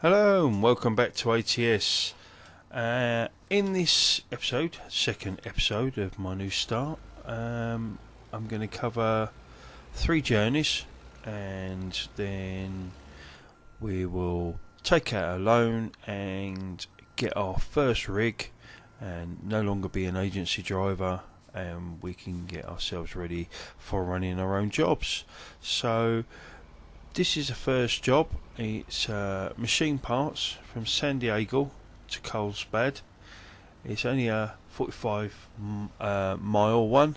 Hello and welcome back to ATS. In this episode, second episode of my new start, I'm going to cover 3 journeys, and then we will take out a loan and get our first rig and no longer be an agency driver, and we can get ourselves ready for running our own jobs. So this is the first job. It's machine parts from San Diego to Carlsbad. It's only a 45 mile one.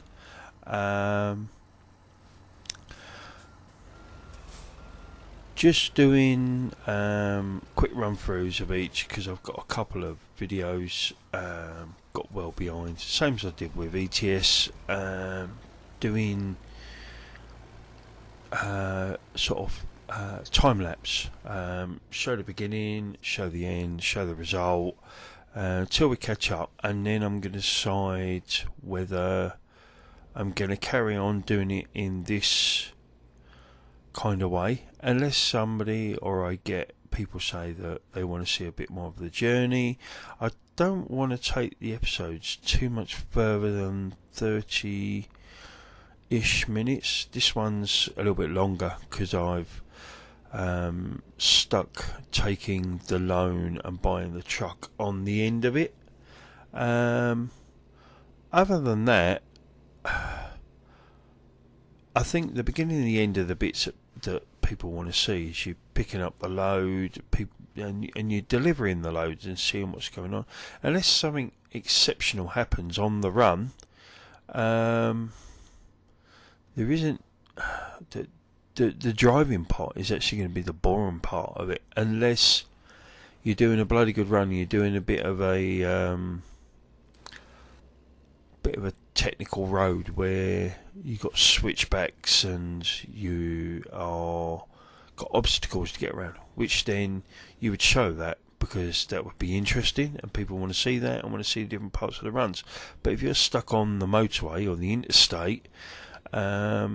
Just doing quick run throughs of each because I've got a couple of videos got well behind. Same as I did with ETS, doing sort of time lapse, show the beginning, show the end, show the result, until we catch up, and then I'm going to decide whether I'm going to carry on doing it in this kind of way, unless somebody or I get people say that they want to see a bit more of the journey. I don't want to take the episodes too much further than 30 ish minutes. This one's a little bit longer because I've stuck taking the loan and buying the truck on the end of it. Other than that, I think the beginning and the end of the bits that people want to see is you picking up the load, and you're delivering the loads and seeing what's going on. Unless something exceptional happens on the run, there isn't the driving part is actually going to be the boring part of it, unless you're doing a bloody good run. You're doing a bit of a technical road where you got switchbacks and you are got obstacles to get around, which then you would show that because that would be interesting and people want to see that and want to see the different parts of the runs. But if you're stuck on the motorway or the interstate, I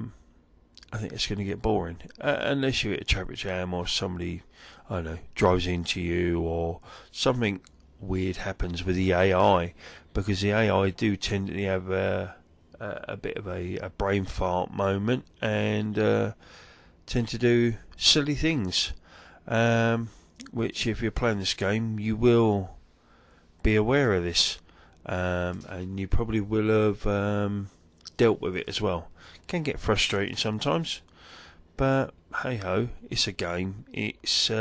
think it's going to get boring, unless you hit a traffic jam or somebody, I don't know, drives into you or something weird happens with the AI, because the AI do tend to have a bit of a brain fart moment and tend to do silly things, which if you're playing this game you will be aware of this, and you probably will have dealt with it as well. Can get frustrating sometimes, but hey ho, it's a game. It's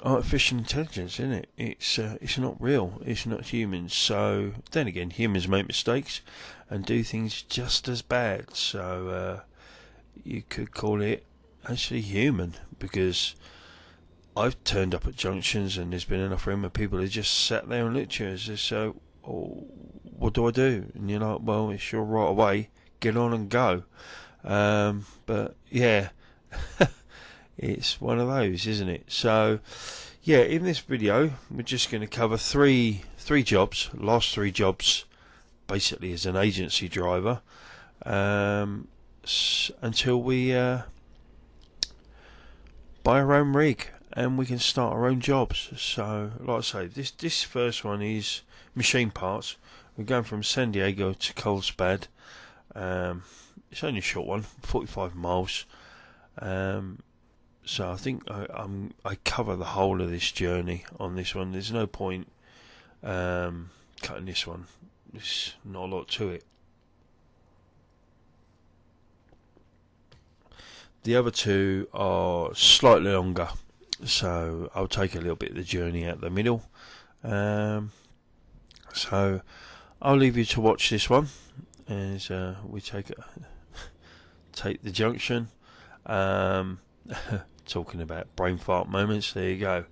artificial intelligence, isn't it? It's not real. It's not humans. So then again, humans make mistakes and do things just as bad. So you could call it actually human, because I've turned up at junctions and there's been enough room where people have just sat there and looked at you and said, "So, what do I do?" And you're like, "Well, it's your right away. Get on and go." But yeah, it's one of those, isn't it? So yeah, in this video we're just going to cover three jobs, last 3 jobs basically as an agency driver, until we buy our own rig and we can start our own jobs. So like I say, this first one is machine parts. We're going from San Diego to Carlsbad. It's only a short one, 45 miles. So I think I cover the whole of this journey on this one. There's no point cutting this one. There's not a lot to it. The other 2 are slightly longer, so I'll take a little bit of the journey out the middle. So I'll leave you to watch this one as we take the junction. Talking about brain fart moments, there you go.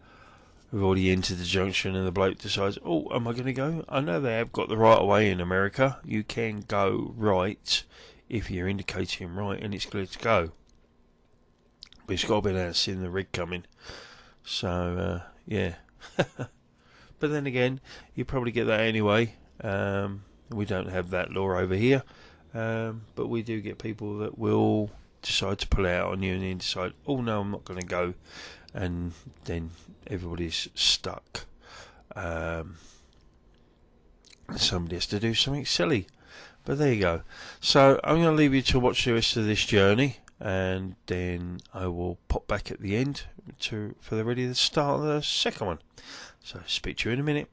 We've already entered the junction and the bloke decides, "Oh, am I going to go?" I know they have got the right of way in America. You can go right if you're indicating right and it's clear to go. But it's got to be there seeing the rig coming. So, yeah. But then again, you probably get that anyway. We don't have that law over here. But we do get people that will decide to pull out on you, and then decide, oh no, I'm not going to go, and then everybody's stuck. Somebody has to do something silly. But there you go. So I'm going to leave you to watch the rest of this journey, and then I will pop back at the end for the ready to start the second one. So speak to you in a minute.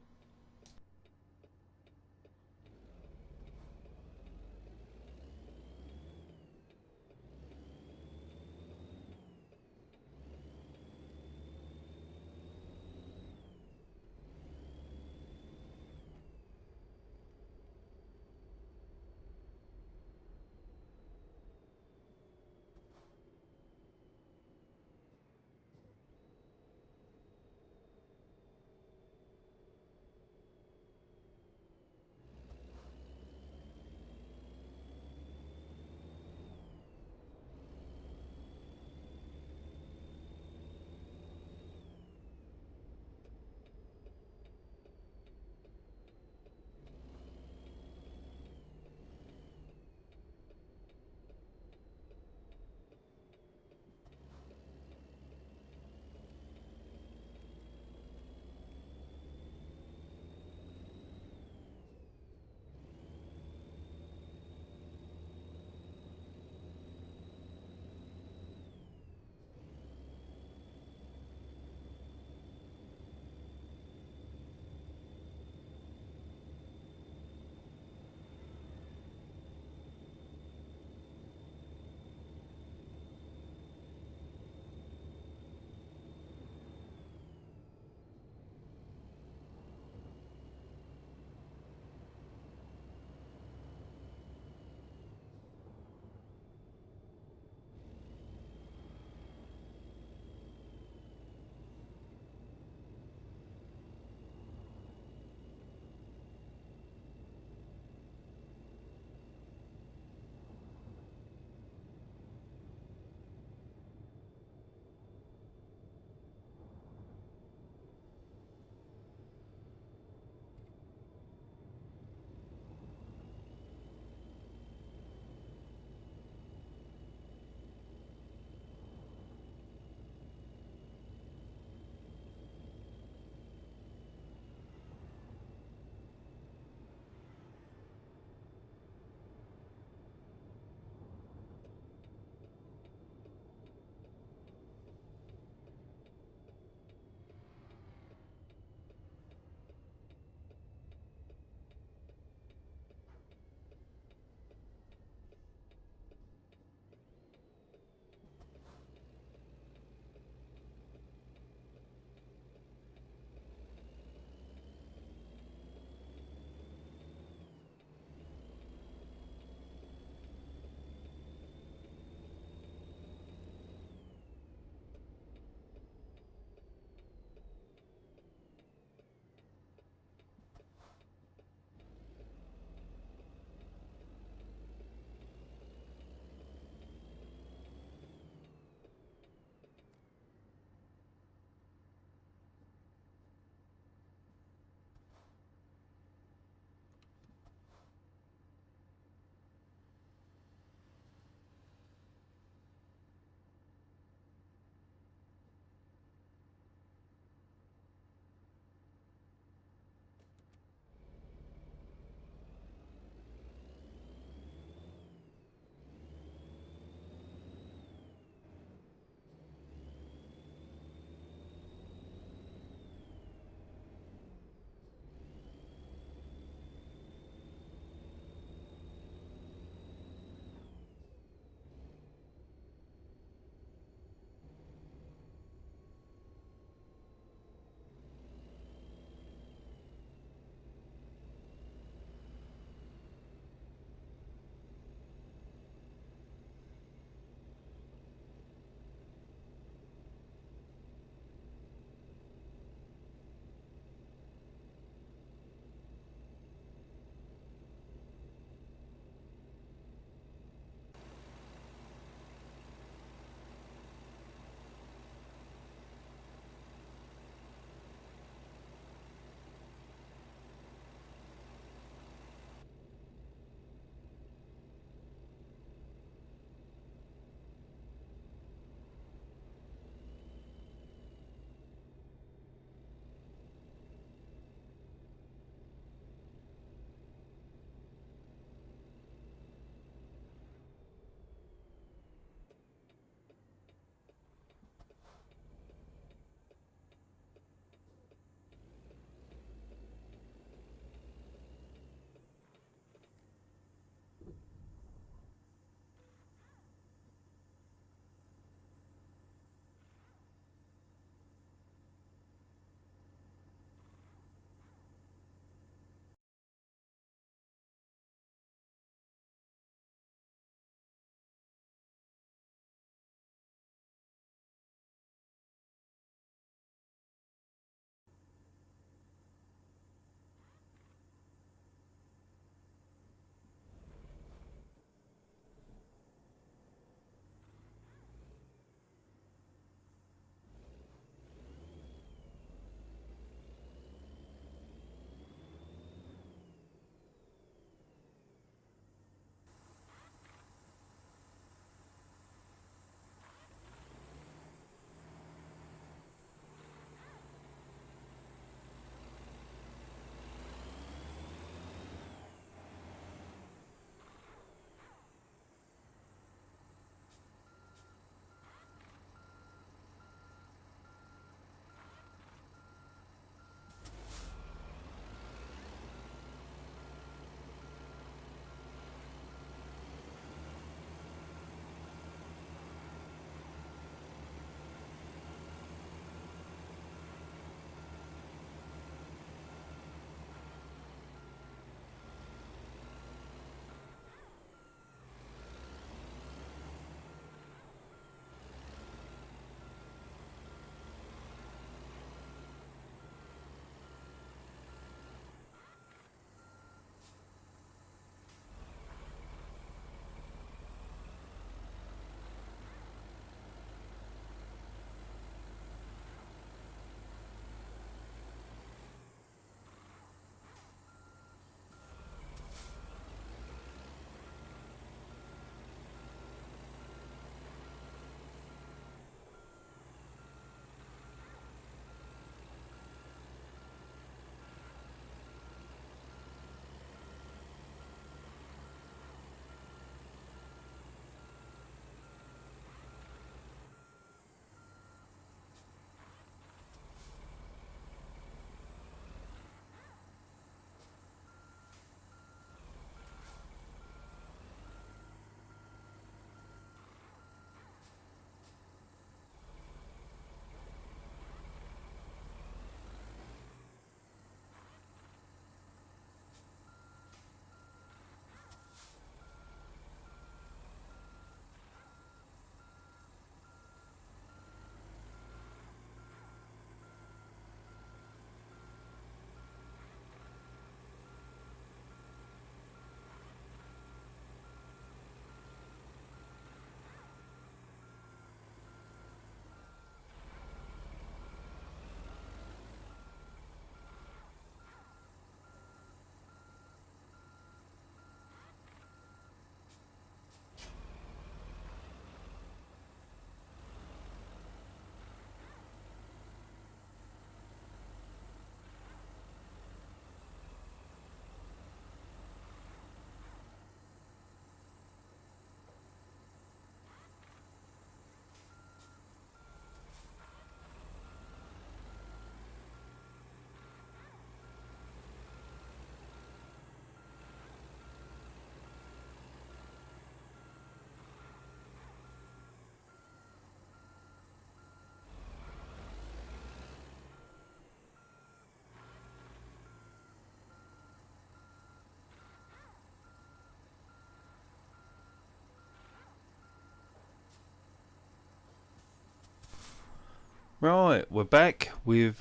Right, we're back. We've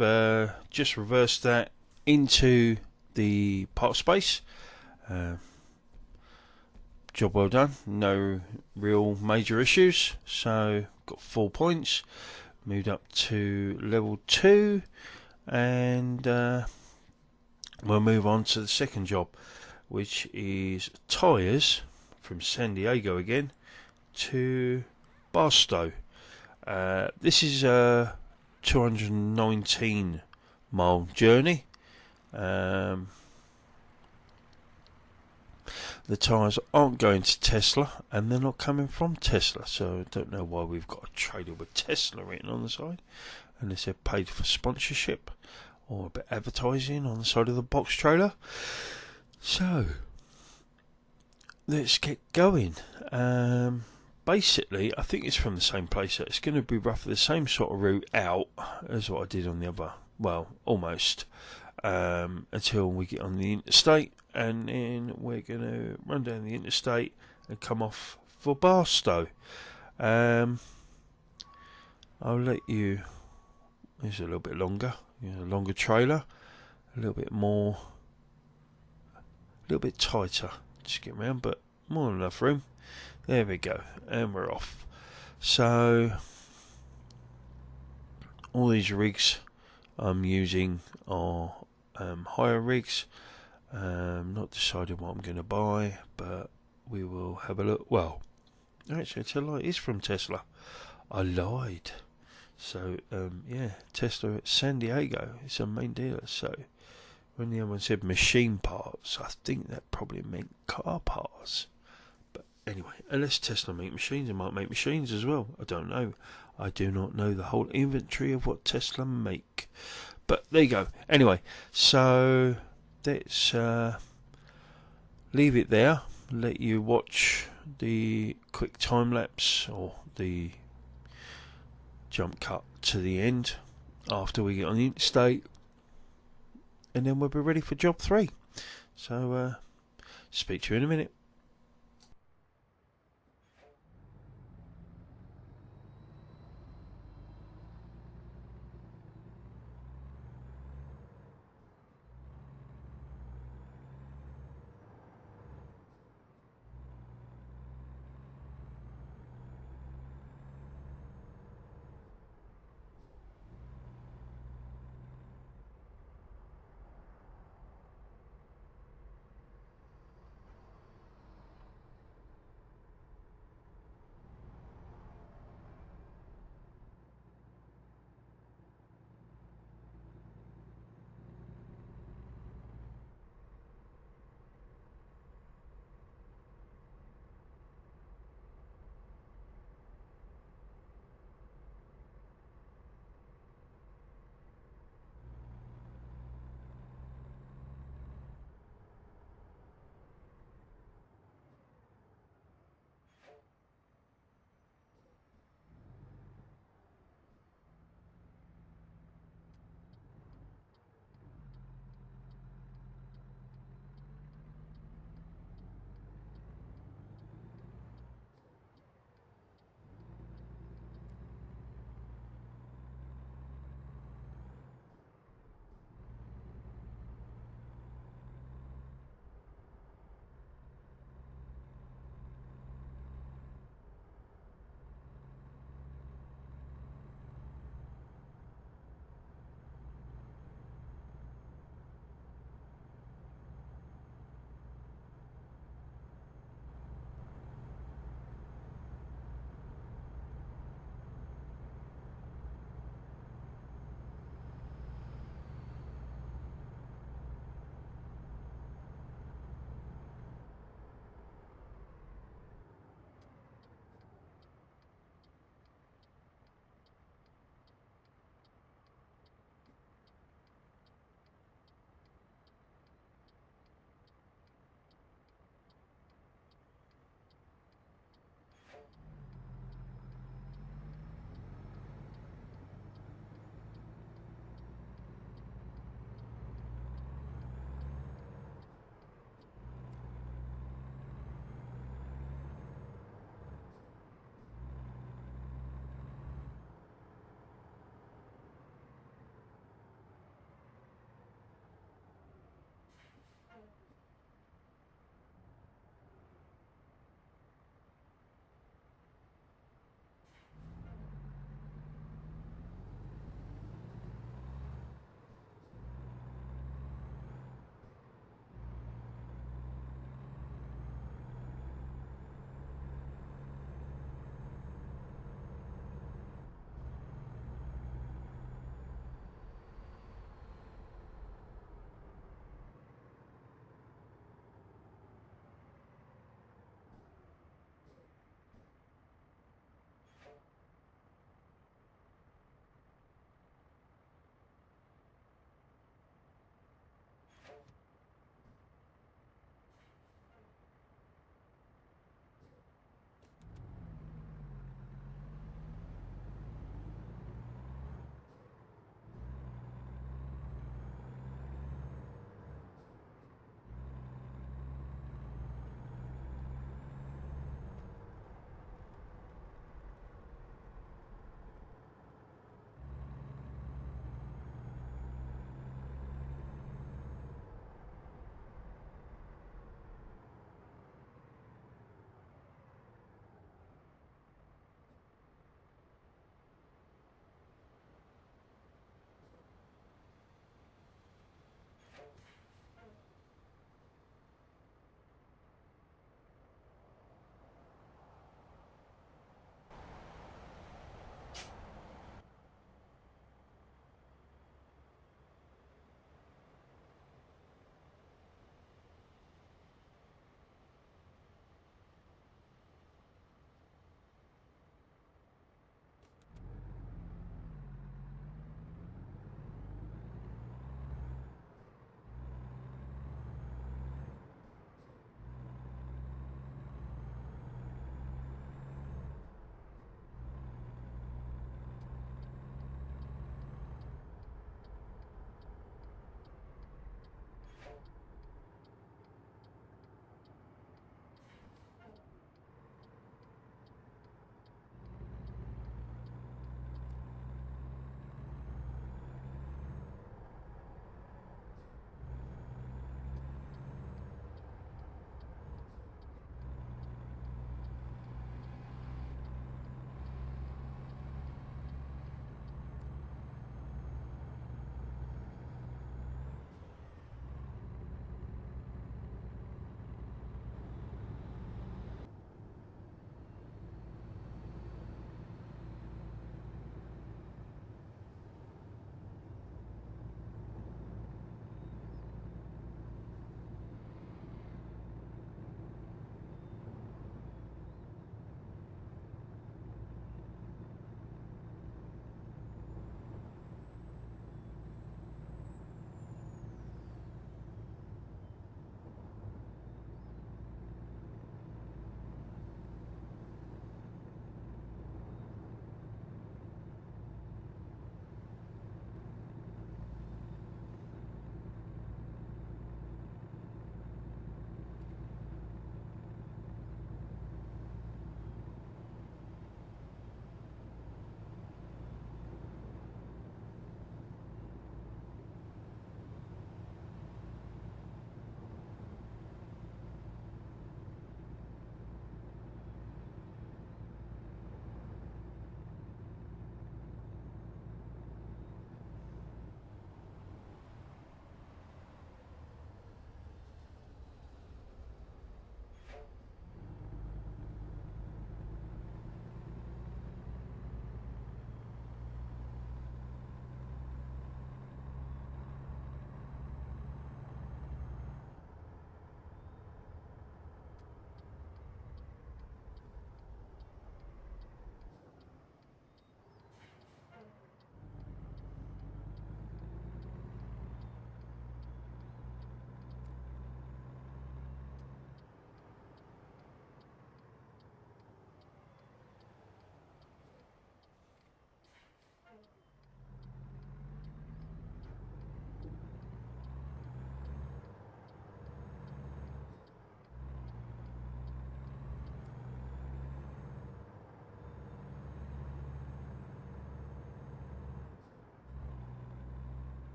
just reversed that into the part space. Uh, job well done. No real major issues. So got 4 points. Moved up to level 2, and we'll move on to the second job, which is tyres from San Diego again to Barstow. This is a 219-mile journey. The tyres aren't going to Tesla, and they're not coming from Tesla, so I don't know why we've got a trailer with Tesla written on the side, unless they're paid for sponsorship or a bit of advertising on the side of the box trailer. So let's get going. Basically, I think it's from the same place. So it's going to be roughly the same sort of route out as what I did on the other. Well, almost. Until we get on the interstate, and then we're going to run down the interstate and come off for Barstow. I'll let you. It's a little bit longer. Longer trailer, a little bit more, a little bit tighter. Just get around, but more than enough room. There we go, and we're off. So all these rigs I'm using are hire rigs. Not decided what I'm going to buy, but we will have a look. Well, actually, it's a lie. It's from Tesla. I lied. So yeah, Tesla at San Diego. It's a main dealer. So when the other one said machine parts, I think that probably meant car parts. But anyway, unless Tesla make machines, it might make machines as well. I don't know. I do not know the whole inventory of what Tesla make. But there you go. Anyway, so let's leave it there. Let you watch the quick time lapse or the jump cut to the end after we get on the interstate, and then we'll be ready for job 3. So speak to you in a minute.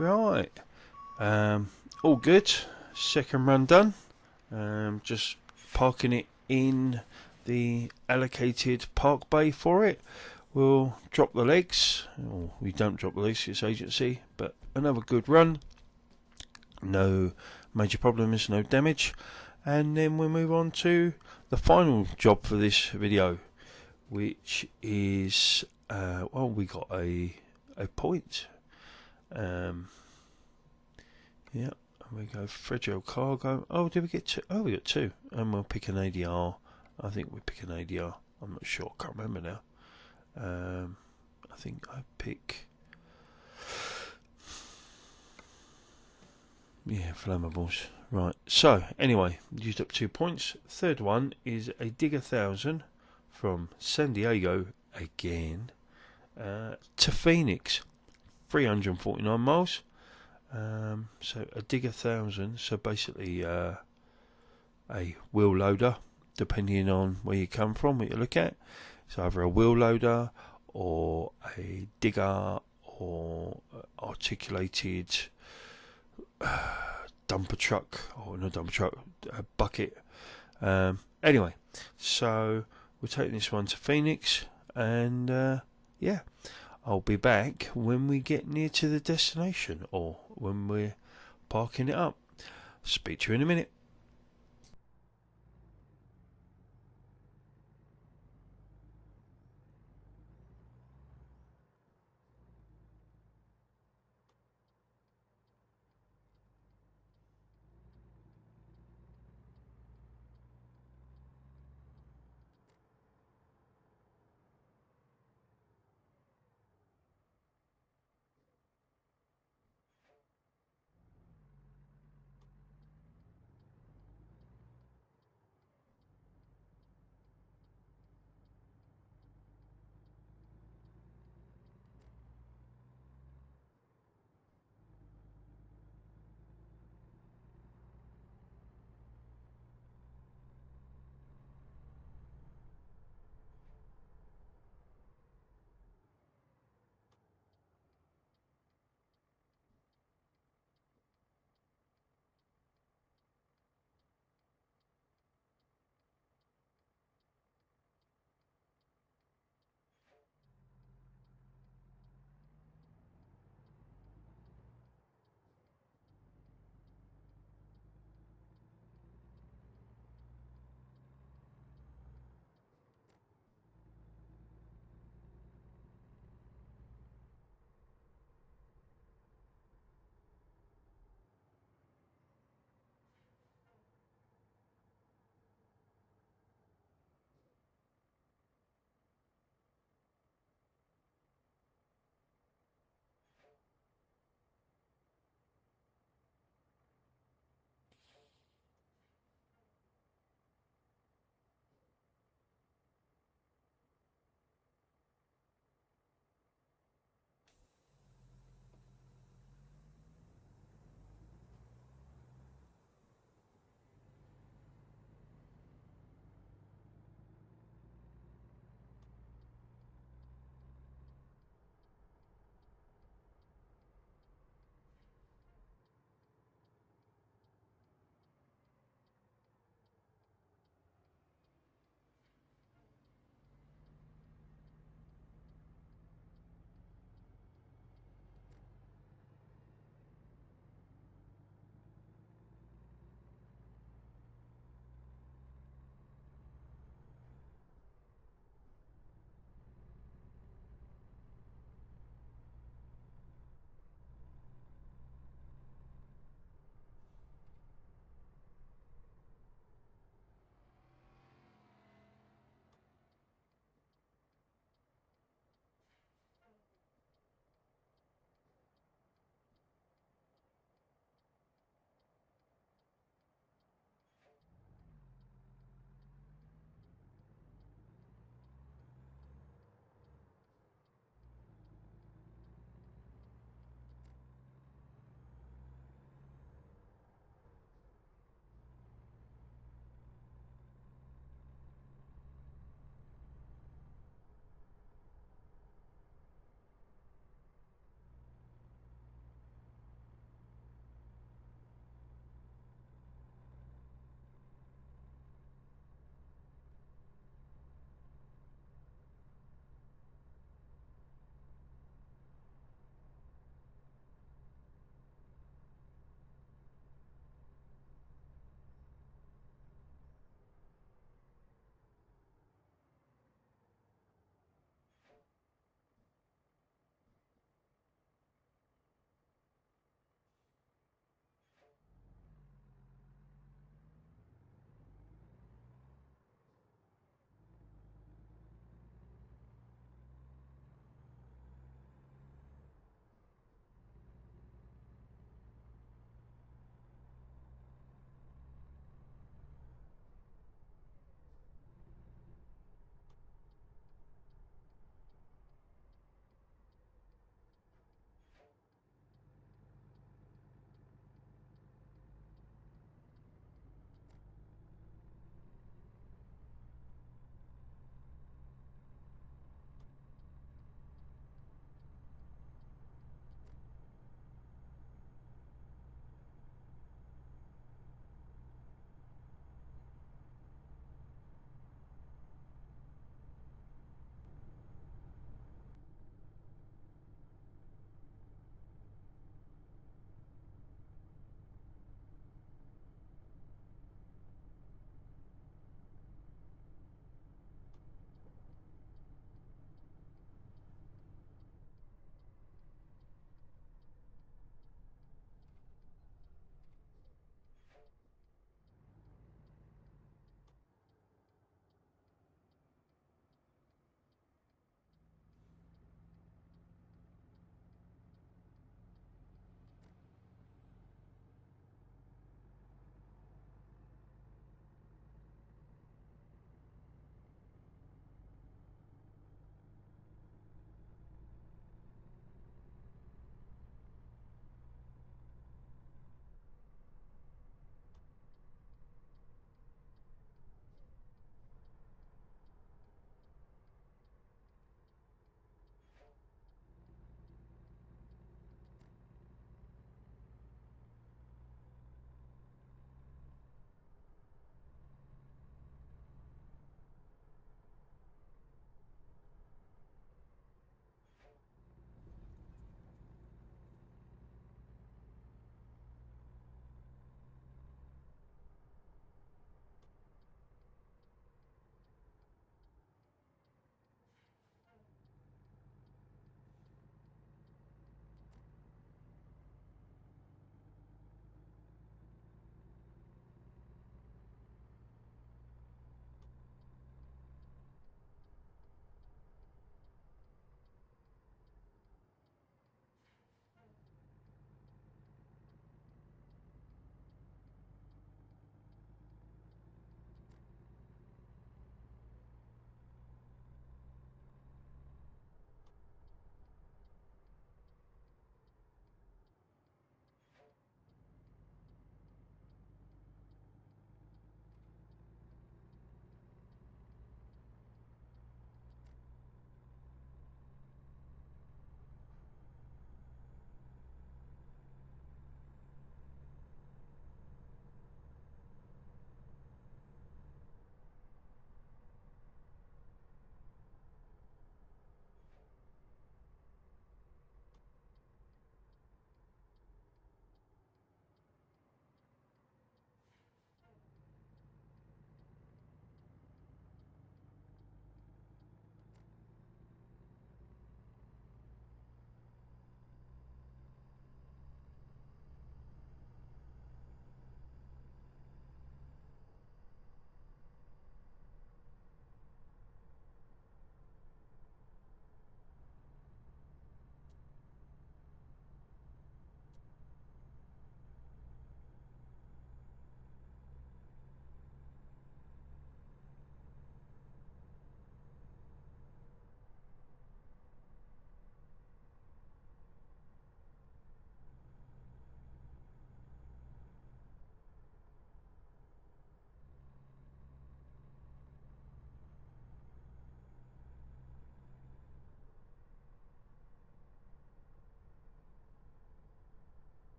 Right, all good. Second run done. Just parking it in the allocated park bay for it. We'll drop the legs. Or we don't drop the legs, it's agency, but another good run. No major problems, no damage. And then we'll move on to the final job for this video, which is, we got a point. Yeah, we go fragile cargo. Oh, did we get two? Oh, we got two. And we'll pick an ADR. I think we pick an ADR. I'm not sure. I can't remember now. I think I pick. Yeah, flammables. Right. So anyway, used up 2 points. Third one is a Dig 1000 from San Diego again to Phoenix, 349 miles. So a Dig 1000. So basically a wheel loader, depending on where you come from, what you look at. It's either a wheel loader or a digger or articulated dumper truck, or not dumper truck, a bucket. Anyway, so we're taking this one to Phoenix, and yeah, I'll be back when we get near to the destination or when we're parking it up. Speak to you in a minute.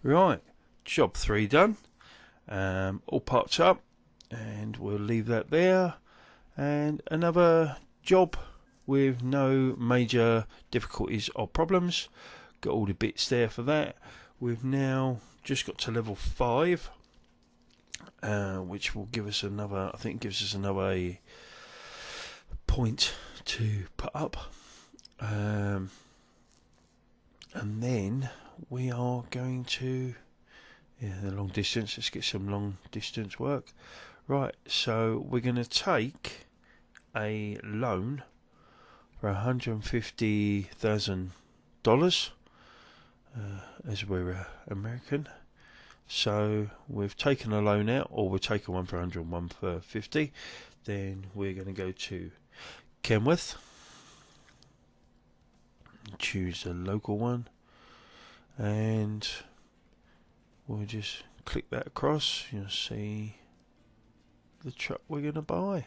Right, job 3 done. All parts up, and we'll leave that there. And another job with no major difficulties or problems. Got all the bits there for that. We've now just got to level 5, which will give us another, I think gives us another point to put up. And then we are going to, the long distance, let's get some long distance work. Right, so we're going to take a loan for $150,000, as we're American. So we've taken a loan out, or we're taking one for 100 and one for 50. Then we're going to go to Kenworth, choose the local one, and we'll just click that across. You'll see the truck we're going to buy.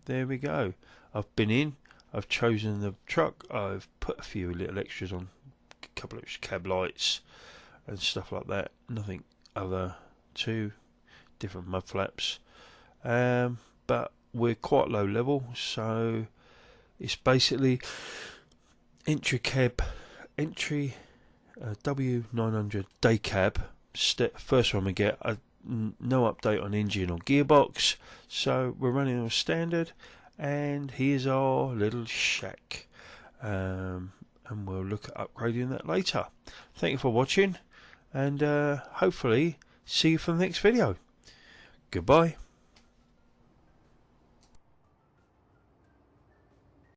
There we go. I've been in, I've chosen the truck, I've put a few little extras on, a couple of extra cab lights and stuff like that. Nothing other, 2 different mud flaps. But we're quite low level, so it's basically entry W900 day cab. First one we get, no update on engine or gearbox, so we're running on standard. And here's our little shack, and we'll look at upgrading that later. Thank you for watching, and hopefully see you for the next video. Goodbye.